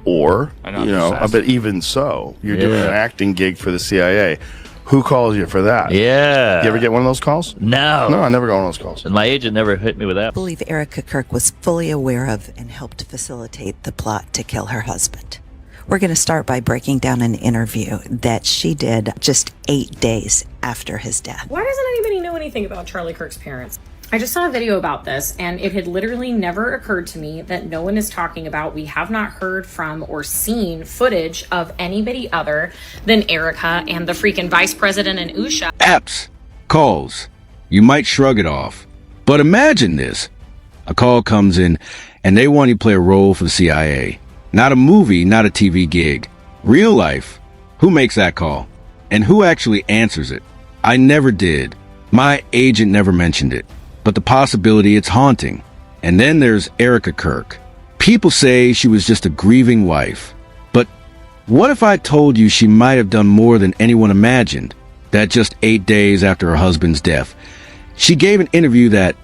Or, Anonymous but even so, you're doing an acting gig for the CIA. Who calls you for that? Yeah. You ever get one of those calls? No. No, I never got one of those calls. And my agent never hit me with that. I believe Erica Kirk was fully aware of and helped facilitate the plot to kill her husband. We're going to start by breaking down an interview that she did just 8 days after his death. Why doesn't anybody know anything about Charlie Kirk's parents? I just saw a video about this, and it had literally never occurred to me that no one is talking about. We have not heard from or seen footage of anybody other than Erica and the freaking vice president and Usha. Apps, calls. You might shrug it off. But imagine this. A call comes in, and they want you to play a role for the CIA. Not a movie, not a TV gig. Real life. Who makes that call? And who actually answers it? I never did. My agent never mentioned it. But the possibility, it's haunting. And then there's Erica Kirk. People say she was just a grieving wife. But what if I told you she might have done more than anyone imagined? That just 8 days after her husband's death, she gave an interview that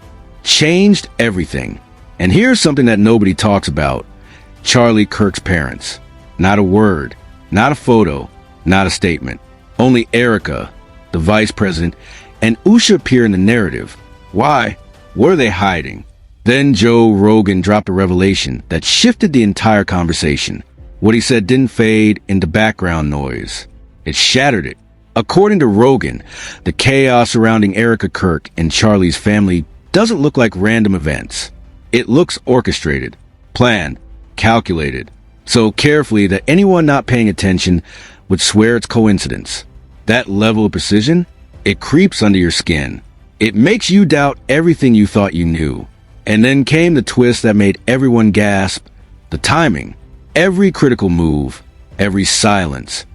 changed everything. And here's something that nobody talks about. Charlie Kirk's parents. Not a word, not a photo, not a statement. Only Erica, the vice president, and Usha appear in the narrative. Why? What are they hiding? Then Joe Rogan dropped a revelation that shifted the entire conversation. What he said didn't fade into background noise. It shattered it. According to Rogan, the chaos surrounding Erica Kirk and Charlie's family doesn't look like random events. It looks orchestrated, planned, calculated, so carefully that anyone not paying attention would swear it's coincidence. That level of precision, it creeps under your skin. It makes you doubt everything you thought you knew. And then came the twist that made everyone gasp. The timing. Every critical move, every silence,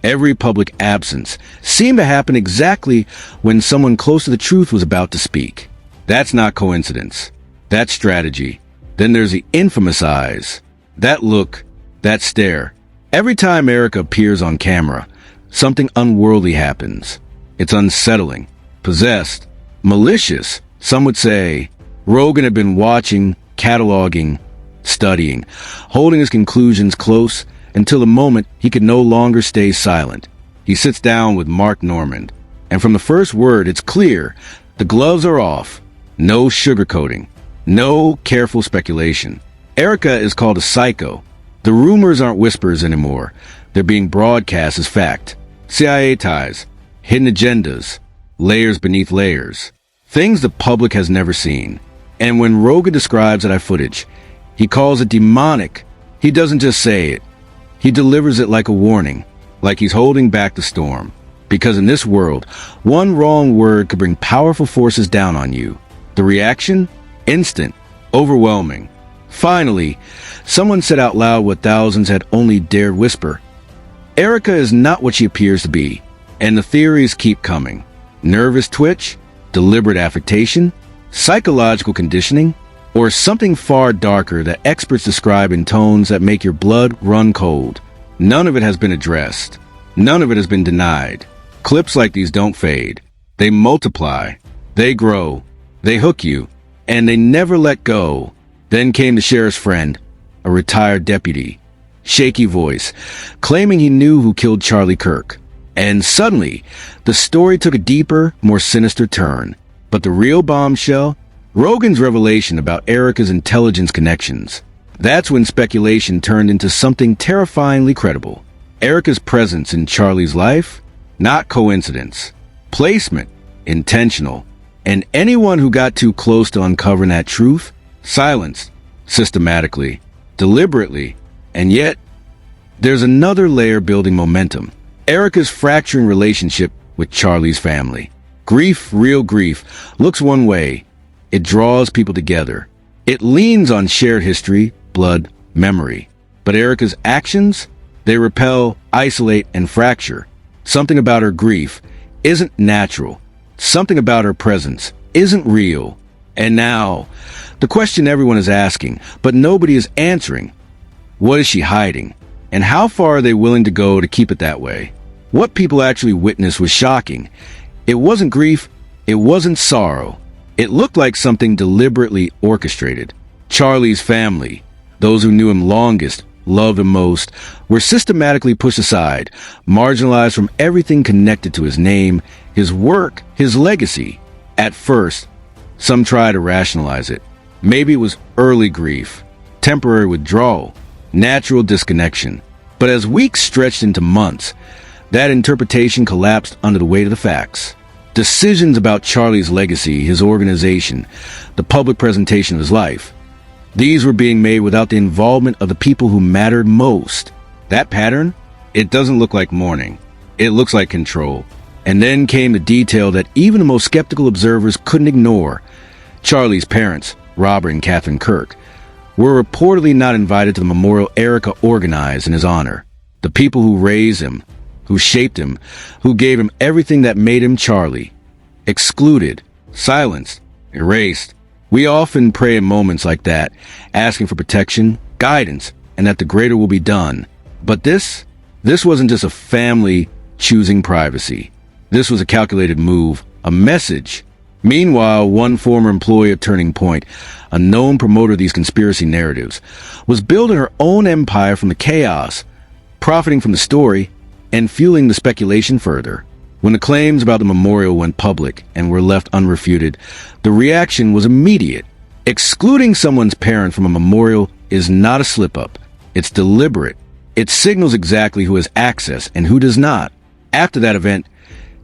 every public absence seemed to happen exactly when someone close to the truth was about to speak. That's not coincidence. That's strategy. Then there's the infamous eyes. That look, that stare. Every time Erica appears on camera, something unworldly happens. It's unsettling, possessed, malicious. Some would say Rogan had been watching, cataloging, studying, holding his conclusions close until the moment he could no longer stay silent. He sits down with Mark Normand, and from the first word it's clear the gloves are off. No sugarcoating, no careful speculation. Erica is called a psycho. The rumors aren't whispers anymore. They're being broadcast as fact. CIA ties, hidden agendas, layers beneath layers. Things the public has never seen. And when Rogan describes that footage, he calls it demonic. He doesn't just say it. He delivers it like a warning, like he's holding back the storm. Because in this world, one wrong word could bring powerful forces down on you. The reaction? Instant. Overwhelming. Finally, someone said out loud what thousands had only dared whisper. Erica is not what she appears to be. And the theories keep coming. Nervous twitch? Deliberate affectation? Psychological conditioning? Or something far darker that experts describe in tones that make your blood run cold. None of it has been addressed. None of it has been denied. Clips like these don't fade. They multiply. They grow. They hook you. And they never let go. Then came the sheriff's friend, a retired deputy. Shaky voice, claiming he knew who killed Charlie Kirk. And suddenly, the story took a deeper, more sinister turn. But the real bombshell? Rogan's revelation about Erica's intelligence connections. That's when speculation turned into something terrifyingly credible. Erica's presence in Charlie's life? Not coincidence. Placement? Intentional. And anyone who got too close to uncovering that truth? Silenced. Systematically. Deliberately. And yet, there's another layer building momentum. Erica's fracturing relationship with Charlie's family. Grief, real grief, looks one way. It draws people together. It leans on shared history, blood, memory. But Erica's actions? They repel, isolate, and fracture. Something about her grief isn't natural. Something about her presence isn't real. And now, the question everyone is asking, but nobody is answering. What is she hiding? And how far are they willing to go to keep it that way? What people actually witnessed was shocking. It wasn't grief. It wasn't sorrow. It looked like something deliberately orchestrated. Charlie's family, those who knew him longest, loved him most, were systematically pushed aside, marginalized from everything connected to his name, his work, his legacy. At first, some try to rationalize it. Maybe it was early grief, temporary withdrawal, natural disconnection. But as weeks stretched into months, that interpretation collapsed under the weight of the facts. Decisions about Charlie's legacy, his organization, the public presentation of his life, these were being made without the involvement of the people who mattered most. That pattern? It doesn't look like mourning. It looks like control. And then came the detail that even the most skeptical observers couldn't ignore. Charlie's parents, Robert and Catherine Kirk, were reportedly not invited to the memorial Erica organized in his honor. The people who raised him, who shaped him, who gave him everything that made him Charlie. Excluded, silenced, erased. We often pray in moments like that, asking for protection, guidance, and that the greater will be done. But this wasn't just a family choosing privacy. This was a calculated move, a message. Meanwhile, one former employee of Turning Point, a known promoter of these conspiracy narratives, was building her own empire from the chaos, profiting from the story, and fueling the speculation further. When the claims about the memorial went public and were left unrefuted, the reaction was immediate. Excluding someone's parent from a memorial is not a slip-up. It's deliberate. It signals exactly who has access and who does not. After that event,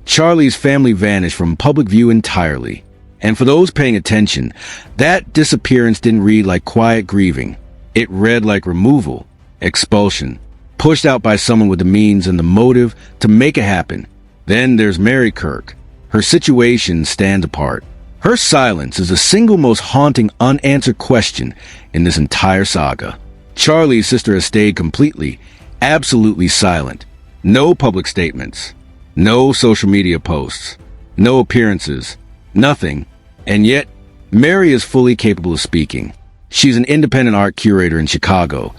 Charlie's family vanished from public view entirely. And for those paying attention, that disappearance didn't read like quiet grieving. It read like removal, expulsion, pushed out by someone with the means and the motive to make it happen. Then there's Mary Kirk. Her situation stands apart. Her silence is the single most haunting unanswered question in this entire saga. Charlie's sister has stayed completely, absolutely silent. No public statements. No social media posts. No appearances. Nothing. And yet, Mary is fully capable of speaking. She's an independent art curator in Chicago,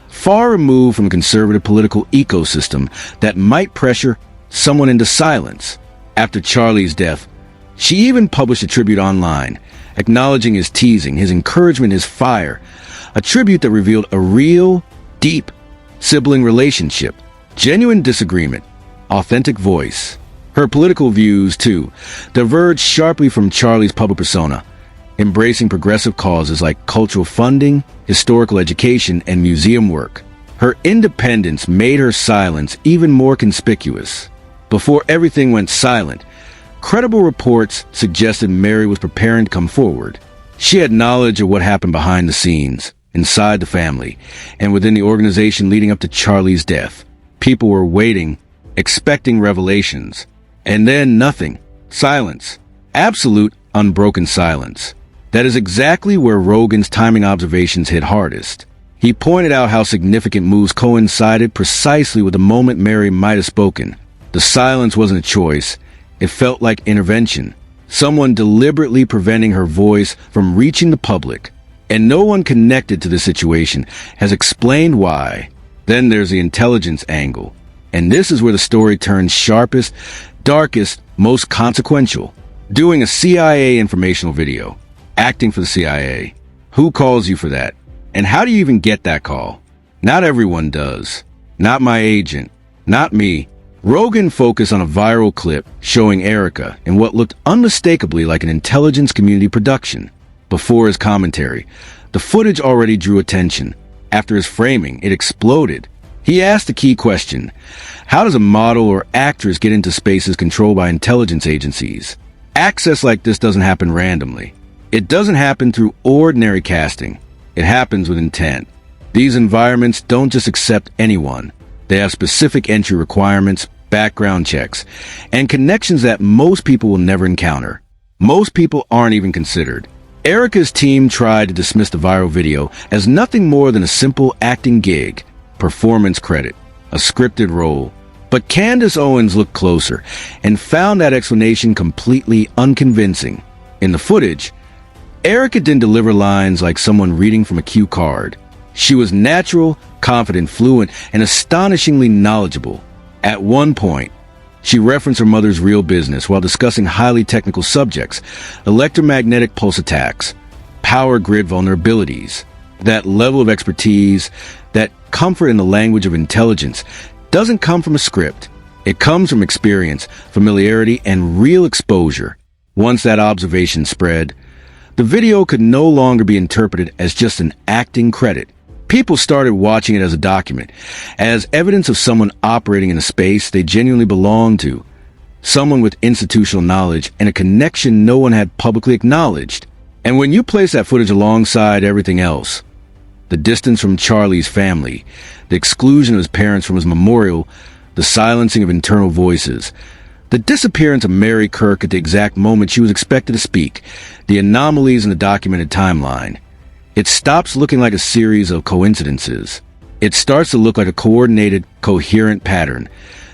far removed from a conservative political ecosystem that might pressure someone into silence. After Charlie's death, she even published a tribute online, acknowledging his teasing, his encouragement, his fire, a tribute that revealed a real, deep sibling relationship, genuine disagreement, authentic voice. Her political views, too, diverged sharply from Charlie's public persona, embracing progressive causes like cultural funding, historical education, and museum work. Her independence made her silence even more conspicuous. Before everything went silent, credible reports suggested Mary was preparing to come forward. She had knowledge of what happened behind the scenes, inside the family, and within the organization leading up to Charlie's death. People were waiting, expecting revelations. And then nothing. Silence. Absolute, unbroken silence. That is exactly where Rogan's timing observations hit hardest. He pointed out how significant moves coincided precisely with the moment Mary might have spoken. The silence wasn't a choice. It felt like intervention. Someone deliberately preventing her voice from reaching the public. And no one connected to the situation has explained why. Then there's the intelligence angle. And this is where the story turns sharpest, darkest, most consequential. Doing a CIA informational video. Acting for the CIA. Who calls you for that? And how do you even get that call? Not everyone does. Not my agent. Not me. Rogan focused on a viral clip showing Erica in what looked unmistakably like an intelligence community production. Before his commentary, the footage already drew attention. After his framing, it exploded. He asked the key question: how does a model or actress get into spaces controlled by intelligence agencies? Access like this doesn't happen randomly. It doesn't happen through ordinary casting. It happens with intent. These environments don't just accept anyone. They have specific entry requirements, background checks, and connections that most people will never encounter. Most people aren't even considered. Erica's team tried to dismiss the viral video as nothing more than a simple acting gig, performance credit, a scripted role. But Candace Owens looked closer and found that explanation completely unconvincing. In the footage, Erica didn't deliver lines like someone reading from a cue card. She was natural, confident, fluent, and astonishingly knowledgeable. At one point, she referenced her mother's real business while discussing highly technical subjects, electromagnetic pulse attacks, power grid vulnerabilities. That level of expertise, that comfort in the language of intelligence doesn't come from a script. It comes from experience, familiarity, and real exposure. Once that observation spread, the video could no longer be interpreted as just an acting credit. People started watching it as a document, as evidence of someone operating in a space they genuinely belonged to, someone with institutional knowledge and a connection no one had publicly acknowledged. And when you place that footage alongside everything else, the distance from Charlie's family, the exclusion of his parents from his memorial, the silencing of internal voices, the disappearance of Mary Kirk at the exact moment she was expected to speak, the anomalies in the documented timeline, it stops looking like a series of coincidences. It starts to look like a coordinated, coherent pattern,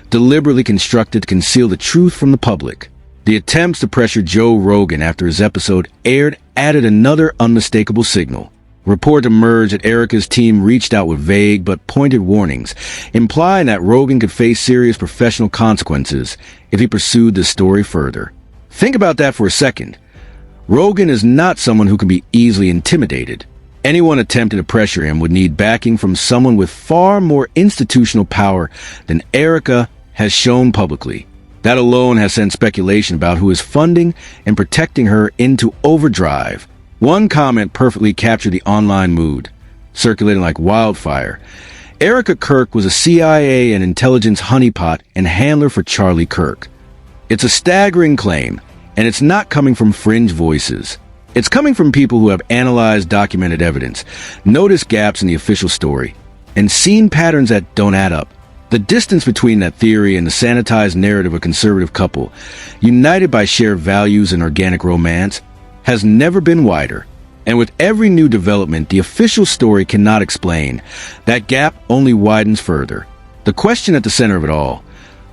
deliberately constructed to conceal the truth from the public. The attempts to pressure Joe Rogan after his episode aired added another unmistakable signal. Report emerged that Erica's team reached out with vague but pointed warnings, implying that Rogan could face serious professional consequences if he pursued this story further. Think about that for a second. Rogan is not someone who can be easily intimidated. Anyone attempting to pressure him would need backing from someone with far more institutional power than Erica has shown publicly. That alone has sent speculation about who is funding and protecting her into overdrive. One comment perfectly captured the online mood, circulating like wildfire. Erica Kirk was a CIA and intelligence honeypot and handler for Charlie Kirk. It's a staggering claim, and it's not coming from fringe voices. It's coming from people who have analyzed documented evidence, noticed gaps in the official story, and seen patterns that don't add up. The distance between that theory and the sanitized narrative of a conservative couple, united by shared values and organic romance, has never been wider. And with every new development the official story cannot explain, that gap only widens further. The question at the center of it all,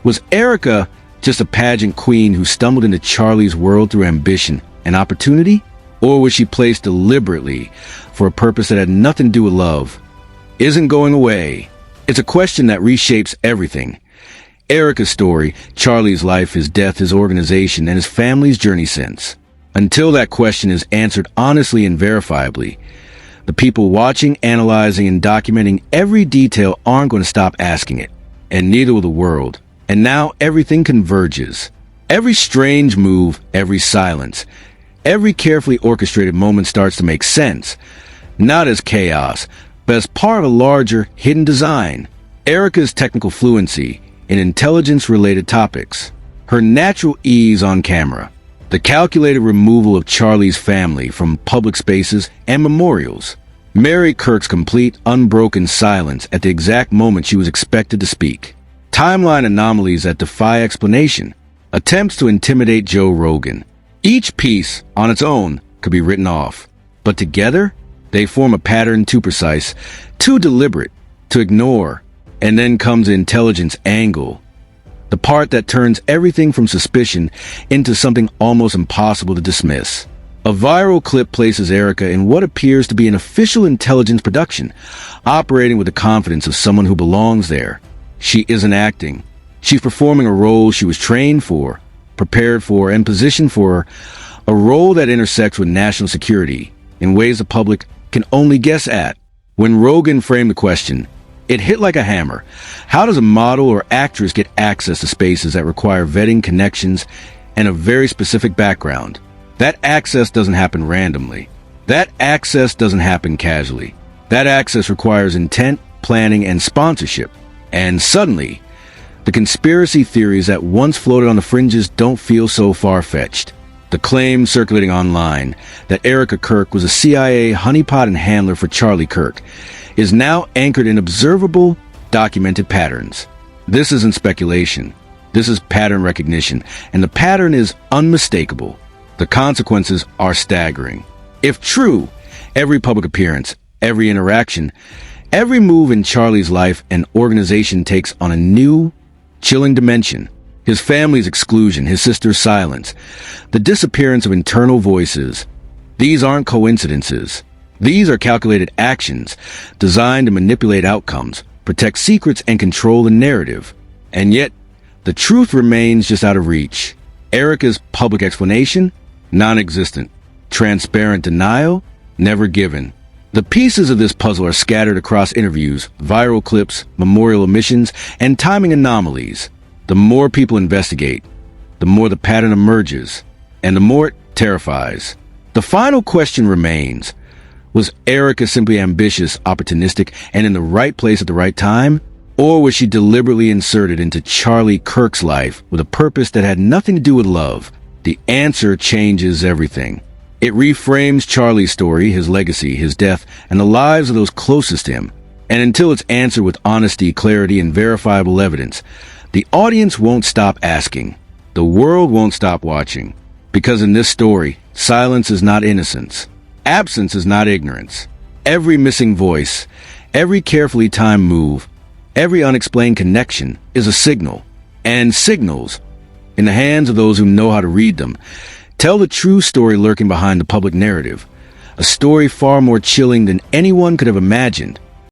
was Erica just a pageant queen who stumbled into Charlie's world through ambition and opportunity? Or was she placed deliberately for a purpose that had nothing to do with love? Isn't going away. It's a question that reshapes everything. Erica's story, Charlie's life, his death, his organization, and his family's journey since. Until that question is answered honestly and verifiably, the people watching, analyzing, and documenting every detail aren't going to stop asking it. And neither will the world. And now everything converges. Every strange move, every silence, every carefully orchestrated moment starts to make sense, not as chaos, but as part of a larger, hidden design. Erica's technical fluency in intelligence-related topics, her natural ease on camera, the calculated removal of Charlie's family from public spaces and memorials, Mary Kirk's complete, unbroken silence at the exact moment she was expected to speak, timeline anomalies that defy explanation, attempts to intimidate Joe Rogan. Each piece, on its own, could be written off, but together, they form a pattern too precise, too deliberate, to ignore. And then comes the intelligence angle, the part that turns everything from suspicion into something almost impossible to dismiss. A viral clip places Erica in what appears to be an official intelligence production, operating with the confidence of someone who belongs there. She isn't acting. She's performing a role she was trained for, prepared for, and positioned for, a role that intersects with national security in ways the public can only guess at. When Rogan framed the question, it hit like a hammer. How does a model or actress get access to spaces that require vetting, connections, and a very specific background? That access doesn't happen randomly. That access doesn't happen casually. That access requires intent, planning, and sponsorship. And suddenly, the conspiracy theories that once floated on the fringes don't feel so far-fetched. The claim circulating online that Erica Kirk was a CIA honeypot and handler for Charlie Kirk is now anchored in observable, documented patterns. This isn't speculation. This is pattern recognition, and the pattern is unmistakable. The consequences are staggering. If true, every public appearance, every interaction, every move in Charlie's life and organization takes on a new, chilling dimension. His family's exclusion, his sister's silence, the disappearance of internal voices. These aren't coincidences. These are calculated actions designed to manipulate outcomes, protect secrets, and control the narrative. And yet, the truth remains just out of reach. Erica's public explanation? Non-existent. Transparent denial? Never given. The pieces of this puzzle are scattered across interviews, viral clips, memorial omissions, and timing anomalies. The more people investigate, the more the pattern emerges, and the more it terrifies. The final question remains: was Erica simply ambitious, opportunistic, and in the right place at the right time? Or was she deliberately inserted into Charlie Kirk's life with a purpose that had nothing to do with love? The answer changes everything. It reframes Charlie's story, his legacy, his death, and the lives of those closest to him. And until it's answered with honesty, clarity, and verifiable evidence, the audience won't stop asking. The world won't stop watching. Because in this story, silence is not innocence. Absence is not ignorance. Every missing voice, every carefully timed move, every unexplained connection is a signal. And signals, in the hands of those who know how to read them, tell the true story lurking behind the public narrative. A story far more chilling than anyone could have imagined.